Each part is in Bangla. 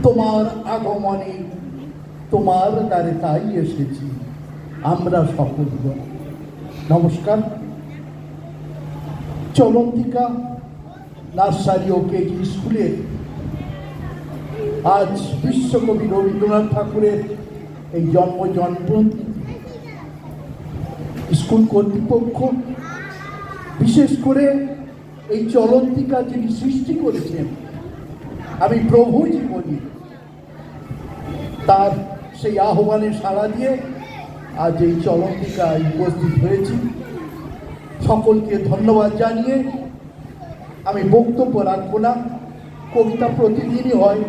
তোমার আগমনে তোমার দ্বারে তাই এসেছি আমরা সকল। নমস্কার। চলন্তিকা নার্সারি ও কেজি স্কুলের আজ বিশ্বকবি রবীন্দ্রনাথ ঠাকুরের এই জন্মদিন স্কুল কর্তৃপক্ষ, বিশেষ করে এই চলন্তিকা যিনি সৃষ্টি করেছেন আমি প্রভুজি বলি, তার সেই আহ্বানে সাড়া দিয়ে আজ এই চলন্তিকায় উপস্থিত হয়েছি। সকলকে ধন্যবাদ জানিয়ে আমি বক্তব্য রাখবো না, কবিতা প্রতিদিনই হয়।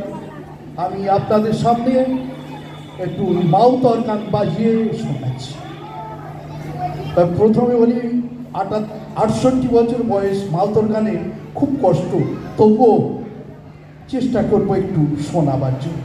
আমি আপনাদের সামনে একটু মাউতর গান বাজিয়ে শোনাচ্ছি। প্রথমে বলি 68 বছর বয়স, মাউতর গানে খুব কষ্ট, তবুও চেষ্টা করবো একটু শোনাবার জন্য।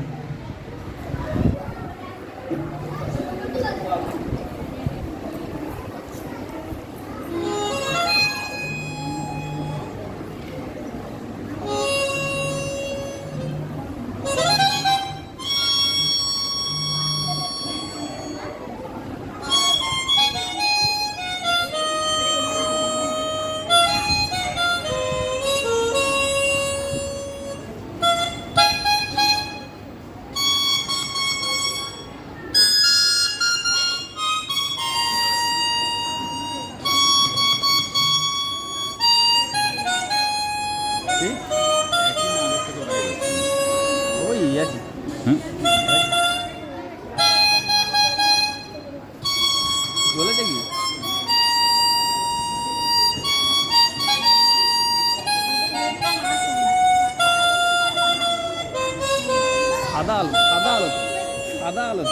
বলেছে কি সাদা আলো সাদা আলো সাদা আলো